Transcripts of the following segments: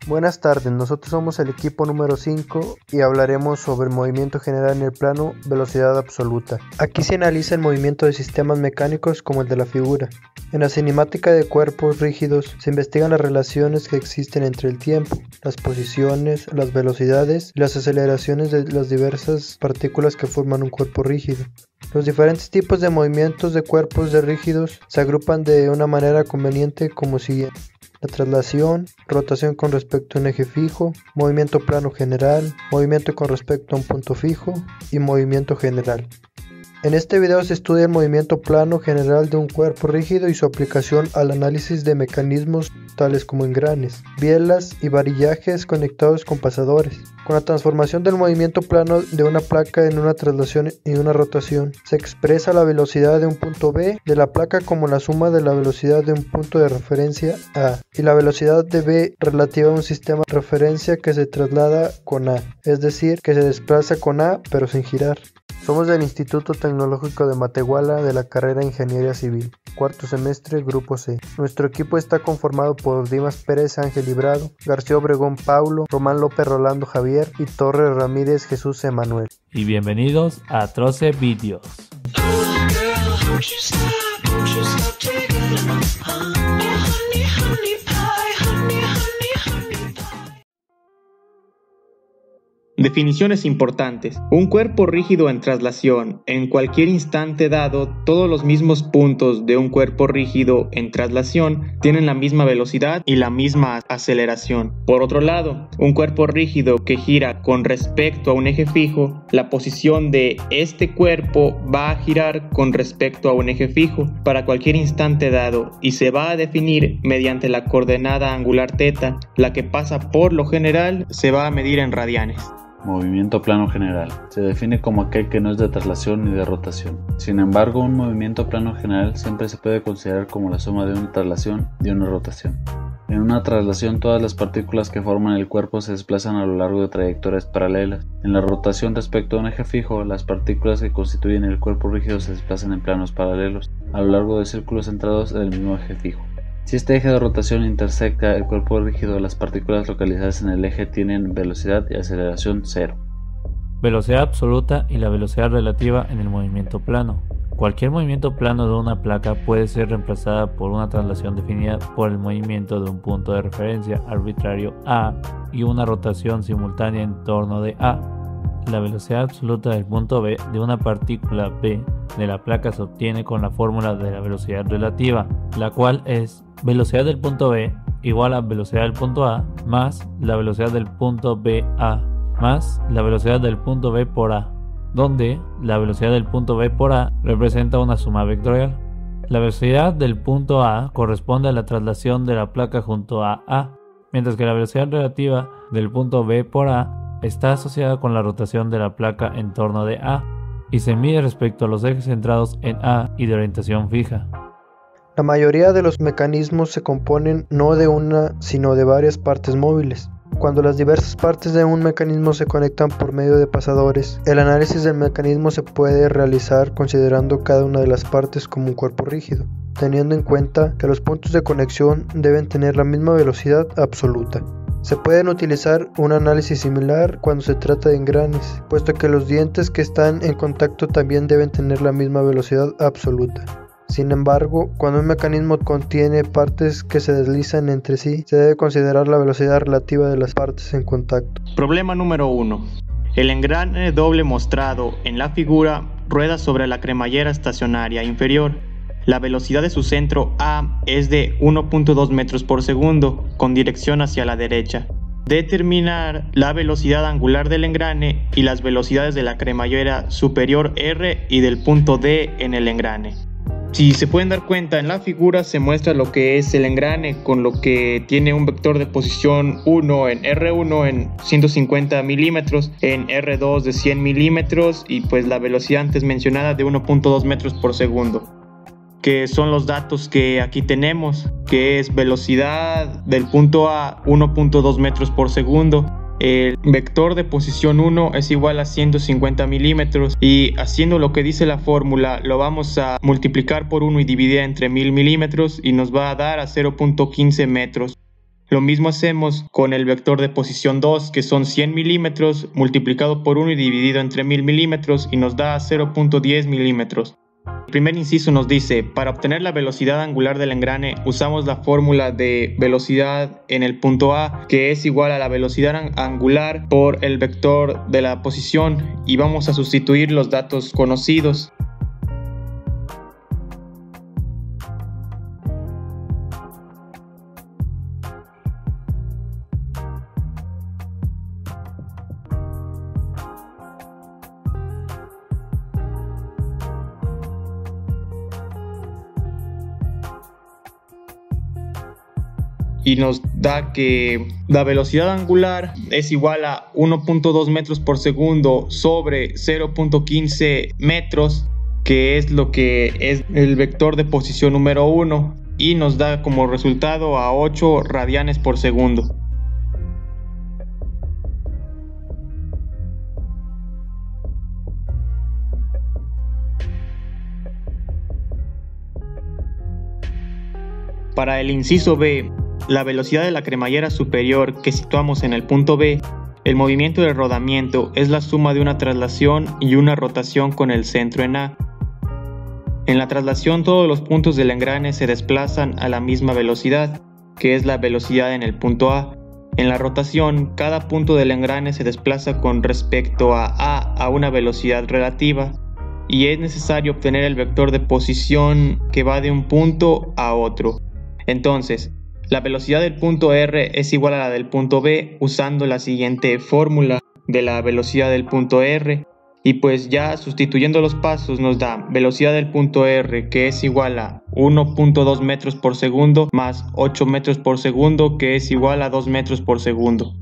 Buenas tardes, nosotros somos el equipo número 5 y hablaremos sobre el movimiento general en el plano velocidad absoluta. Aquí se analiza el movimiento de sistemas mecánicos como el de la figura. En la cinemática de cuerpos rígidos se investigan las relaciones que existen entre el tiempo, las posiciones, las velocidades y las aceleraciones de las diversas partículas que forman un cuerpo rígido. Los diferentes tipos de movimientos de cuerpos rígidos se agrupan de una manera conveniente como siguiente: la traslación, rotación con respecto a un eje fijo, movimiento plano general, movimiento con respecto a un punto fijo y movimiento general. En este video se estudia el movimiento plano general de un cuerpo rígido y su aplicación al análisis de mecanismos tales como engranes, bielas y varillajes conectados con pasadores. Con la transformación del movimiento plano de una placa en una traslación y una rotación, se expresa la velocidad de un punto B de la placa como la suma de la velocidad de un punto de referencia A y la velocidad de B relativa a un sistema de referencia que se traslada con A, es decir, que se desplaza con A pero sin girar. Somos del Instituto Tecnológico de Matehuala de la carrera de Ingeniería Civil, cuarto semestre, Grupo C. Nuestro equipo está conformado por Dimas Pérez Ángel Librado, García Obregón Paulo, Román López Rolando Javier y Torres Ramírez Jesús Emanuel. Y bienvenidos a Troce Videos. Definiciones importantes. Un cuerpo rígido en traslación. En cualquier instante dado, todos los mismos puntos de un cuerpo rígido en traslación tienen la misma velocidad y la misma aceleración. Por otro lado, un cuerpo rígido que gira con respecto a un eje fijo, la posición de este cuerpo va a girar con respecto a un eje fijo para cualquier instante dado y se va a definir mediante la coordenada angular θ, la que pasa por lo general se va a medir en radianes. Movimiento plano general. Se define como aquel que no es de traslación ni de rotación. Sin embargo, un movimiento plano general siempre se puede considerar como la suma de una traslación y una rotación. En una traslación, todas las partículas que forman el cuerpo se desplazan a lo largo de trayectorias paralelas. En la rotación respecto a un eje fijo, las partículas que constituyen el cuerpo rígido se desplazan en planos paralelos, a lo largo de círculos centrados en el mismo eje fijo. Si este eje de rotación intersecta el cuerpo rígido, las partículas localizadas en el eje tienen velocidad y aceleración cero. Velocidad absoluta y la velocidad relativa en el movimiento plano. Cualquier movimiento plano de una placa puede ser reemplazada por una traslación definida por el movimiento de un punto de referencia arbitrario A y una rotación simultánea en torno de A. La velocidad absoluta del punto B de una partícula B de la placa se obtiene con la fórmula de la velocidad relativa, la cual es velocidad del punto B igual a velocidad del punto A más la velocidad del punto BA más la velocidad del punto B por A, donde la velocidad del punto B por A representa una suma vectorial. La velocidad del punto A corresponde a la traslación de la placa junto a A, mientras que la velocidad relativa del punto B por A está asociada con la rotación de la placa en torno de A y se mide respecto a los ejes centrados en A y de orientación fija. La mayoría de los mecanismos se componen no de una, sino de varias partes móviles. Cuando las diversas partes de un mecanismo se conectan por medio de pasadores, el análisis del mecanismo se puede realizar considerando cada una de las partes como un cuerpo rígido, teniendo en cuenta que los puntos de conexión deben tener la misma velocidad absoluta. Se pueden utilizar un análisis similar cuando se trata de engranes, puesto que los dientes que están en contacto también deben tener la misma velocidad absoluta. Sin embargo, cuando un mecanismo contiene partes que se deslizan entre sí, se debe considerar la velocidad relativa de las partes en contacto. Problema número 1. El engrane doble mostrado en la figura rueda sobre la cremallera estacionaria inferior. La velocidad de su centro A es de 1.2 metros por segundo, con dirección hacia la derecha. Determinar la velocidad angular del engrane y las velocidades de la cremallera superior R y del punto D en el engrane. Si se pueden dar cuenta, en la figura se muestra lo que es el engrane, con lo que tiene un vector de posición 1 en R1 en 150 milímetros, en R2 de 100 milímetros y pues la velocidad antes mencionada de 1.2 metros por segundo. Que son los datos que aquí tenemos, que es velocidad del punto A 1.2 metros por segundo, el vector de posición 1 es igual a 150 milímetros y haciendo lo que dice la fórmula lo vamos a multiplicar por 1 y dividir entre 1000 milímetros y nos va a dar a 0.15 metros. Lo mismo hacemos con el vector de posición 2, que son 100 milímetros multiplicado por 1 y dividido entre 1000 milímetros y nos da 0.10 milímetros. El primer inciso nos dice, para obtener la velocidad angular del engrane usamos la fórmula de velocidad en el punto A, que es igual a la velocidad angular por el vector de la posición, y vamos a sustituir los datos conocidos. Y nos da que la velocidad angular es igual a 1.2 metros por segundo sobre 0.15 metros, que es lo que es el vector de posición número 1, y nos da como resultado a 8 radianes por segundo. Para el inciso B, la velocidad de la cremallera superior que situamos en el punto B, el movimiento de rodamiento es la suma de una traslación y una rotación con el centro en A. En la traslación todos los puntos del engrane se desplazan a la misma velocidad, que es la velocidad en el punto A. En la rotación, cada punto del engrane se desplaza con respecto a una velocidad relativa, y es necesario obtener el vector de posición que va de un punto a otro. Entonces, la velocidad del punto R es igual a la del punto B usando la siguiente fórmula de la velocidad del punto R, y pues ya sustituyendo los pasos nos da velocidad del punto R, que es igual a 1.2 metros por segundo más 8 metros por segundo, que es igual a 2 metros por segundo.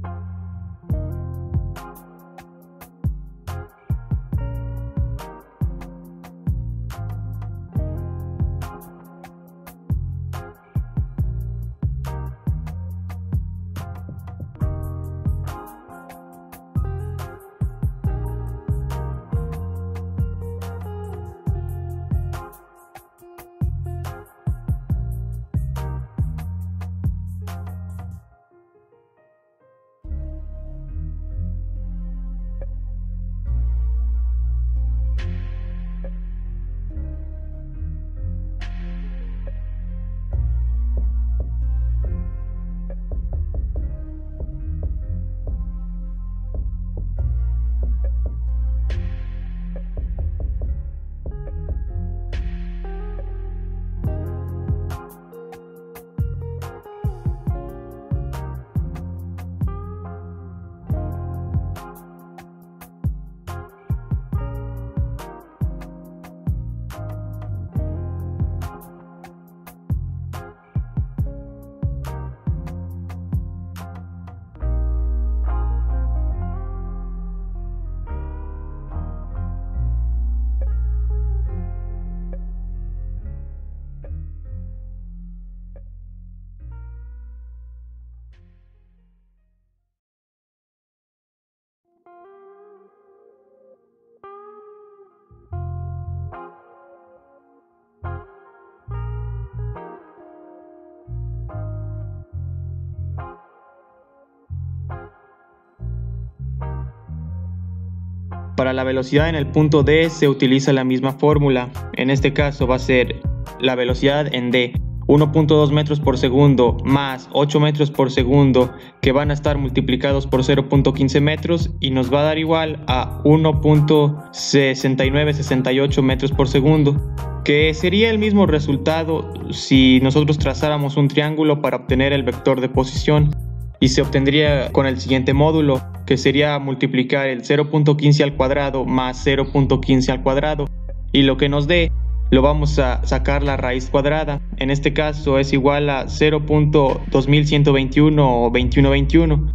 Para la velocidad en el punto D se utiliza la misma fórmula. En este caso va a ser la velocidad en D, 1.2 metros por segundo más 8 metros por segundo, que van a estar multiplicados por 0.15 metros y nos va a dar igual a 1.6968 metros por segundo, que sería el mismo resultado si nosotros trazáramos un triángulo para obtener el vector de posición, y se obtendría con el siguiente módulo, que sería multiplicar el 0.15 al cuadrado más 0.15 al cuadrado, y lo que nos dé lo vamos a sacar la raíz cuadrada. En este caso es igual a 0.2121 o 2121.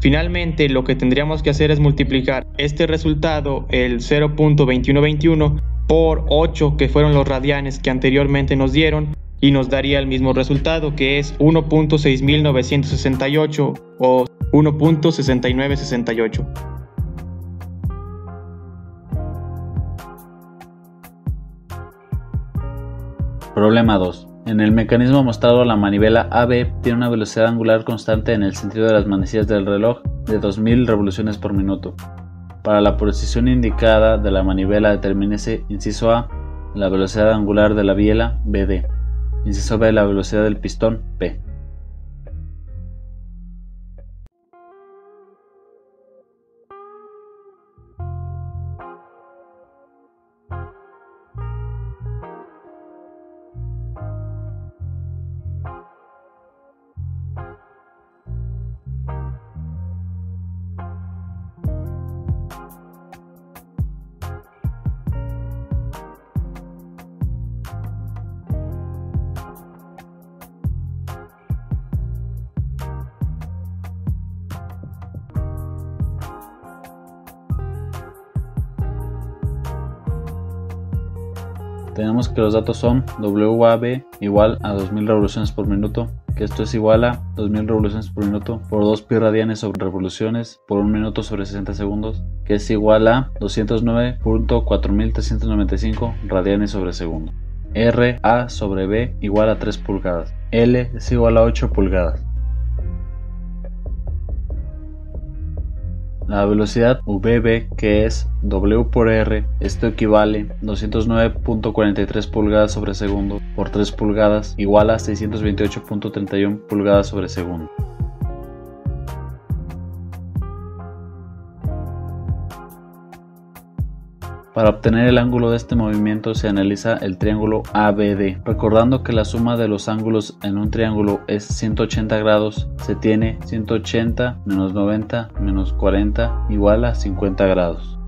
Finalmente lo que tendríamos que hacer es multiplicar este resultado, el 0.2121, por 8, que fueron los radianes que anteriormente nos dieron, y nos daría el mismo resultado, que es 1.6968 o 1.6968. Problema 2. En el mecanismo mostrado, la manivela AB tiene una velocidad angular constante en el sentido de las manecillas del reloj de 2000 revoluciones por minuto. Para la posición indicada de la manivela, determínese, inciso A, la velocidad angular de la biela BD, inciso B, la velocidad del pistón P. Tenemos que los datos son WAB igual a 2000 revoluciones por minuto, que esto es igual a 2000 revoluciones por minuto por 2 pi radianes sobre revoluciones por 1 minuto sobre 60 segundos, que es igual a 209.4395 radianes sobre segundo. RA sobre B igual a 3 pulgadas. L es igual a 8 pulgadas. La velocidad VB, que es W por R, esto equivale a 209.43 pulgadas sobre segundo por 3 pulgadas igual a 628.31 pulgadas sobre segundo. Para obtener el ángulo de este movimiento se analiza el triángulo ABD. Recordando que la suma de los ángulos en un triángulo es 180 grados, se tiene 180 menos 90 menos 40 igual a 50 grados.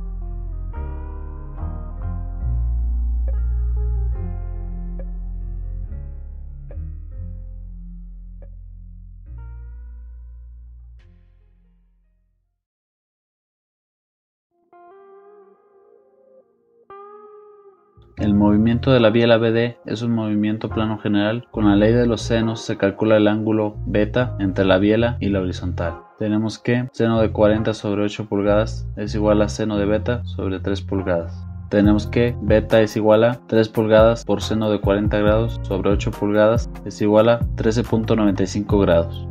El movimiento de la biela BD es un movimiento plano general. Con la ley de los senos se calcula el ángulo beta entre la biela y la horizontal. Tenemos que seno de 40 sobre 8 pulgadas es igual a seno de beta sobre 3 pulgadas. Tenemos que beta es igual a 3 pulgadas por seno de 40 grados sobre 8 pulgadas es igual a 13.95 grados.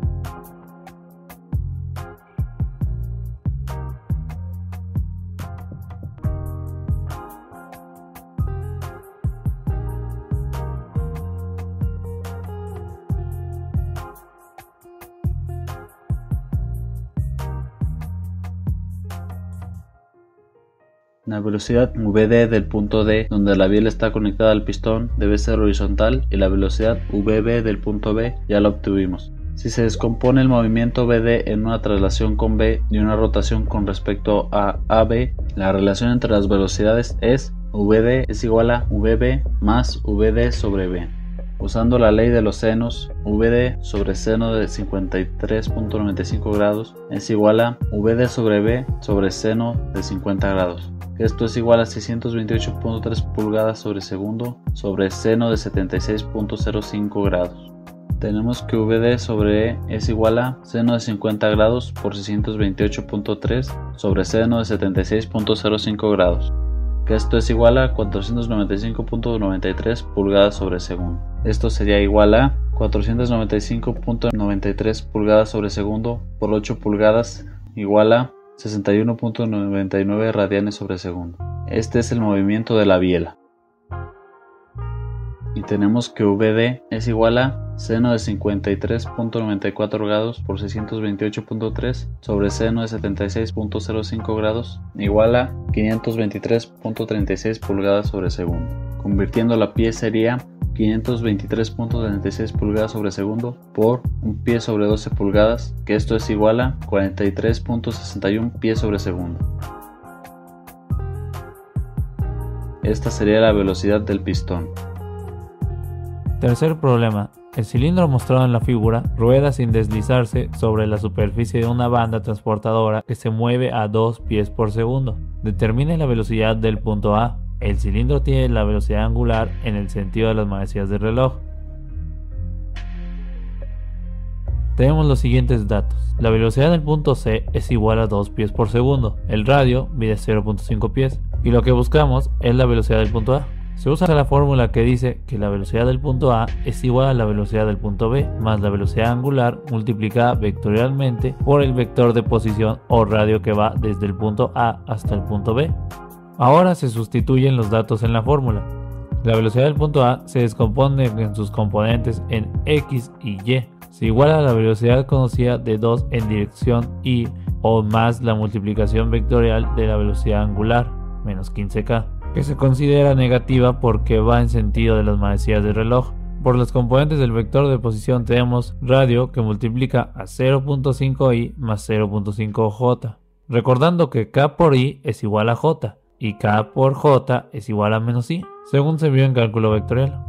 La velocidad VD del punto D donde la biela está conectada al pistón debe ser horizontal y la velocidad VB del punto B ya la obtuvimos. Si se descompone el movimiento BD en una traslación con B y una rotación con respecto a AB, la relación entre las velocidades es VD es igual a VB más VD sobre B. Usando la ley de los senos, VD sobre seno de 53.95 grados es igual a VD sobre B sobre seno de 50 grados. Esto es igual a 628.3 pulgadas sobre segundo sobre seno de 76.05 grados. Tenemos que VD sobre E es igual a seno de 50 grados por 628.3 sobre seno de 76.05 grados. Que esto es igual a 495.93 pulgadas sobre segundo. Esto sería igual a 495.93 pulgadas sobre segundo por 8 pulgadas igual a 61.99 radianes sobre segundo. Este es el movimiento de la biela. Y tenemos que VD es igual a seno de 53.94 grados por 628.3 sobre seno de 76.05 grados igual a 523.36 pulgadas sobre segundo. Convirtiendo la pie sería 523.36 pulgadas sobre segundo por un pie sobre 12 pulgadas, que esto es igual a 43.61 pies sobre segundo. Esta sería la velocidad del pistón. Tercer problema. El cilindro mostrado en la figura rueda sin deslizarse sobre la superficie de una banda transportadora que se mueve a 2 pies por segundo. Determine la velocidad del punto A. El cilindro tiene la velocidad angular en el sentido de las manecillas del reloj. Tenemos los siguientes datos. La velocidad del punto C es igual a 2 pies por segundo. El radio mide 0.5 pies. Y lo que buscamos es la velocidad del punto A. Se usa la fórmula que dice que la velocidad del punto A es igual a la velocidad del punto B más la velocidad angular multiplicada vectorialmente por el vector de posición o radio que va desde el punto A hasta el punto B. Ahora se sustituyen los datos en la fórmula. La velocidad del punto A se descompone en sus componentes en X y Y. Se iguala a la velocidad conocida de 2 en dirección Y o más la multiplicación vectorial de la velocidad angular, menos 15k, que se considera negativa porque va en sentido de las manecillas del reloj. Por los componentes del vector de posición tenemos radio que multiplica a 0.5i más 0.5j, recordando que k por i es igual a j y k por j es igual a menos i, según se vio en cálculo vectorial.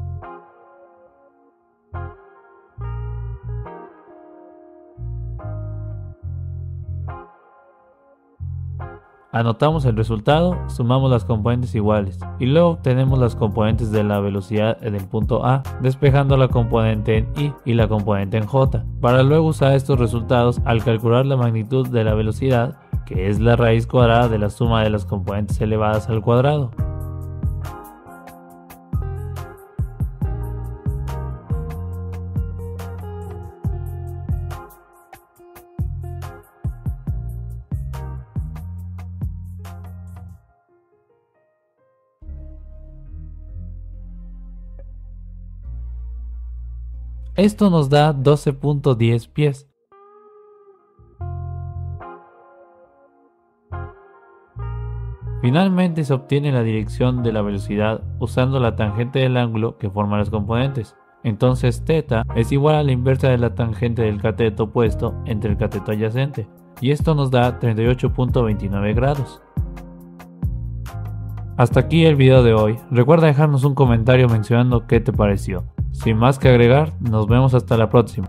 Anotamos el resultado, sumamos las componentes iguales y luego obtenemos las componentes de la velocidad en el punto A, despejando la componente en I y la componente en J, para luego usar estos resultados al calcular la magnitud de la velocidad, que es la raíz cuadrada de la suma de las componentes elevadas al cuadrado. Esto nos da 12.10 pies. Finalmente se obtiene la dirección de la velocidad usando la tangente del ángulo que forma las componentes. Entonces θ es igual a la inversa de la tangente del cateto opuesto entre el cateto adyacente, y esto nos da 38.29 grados. Hasta aquí el video de hoy. Recuerda dejarnos un comentario mencionando qué te pareció. Sin más que agregar, nos vemos hasta la próxima.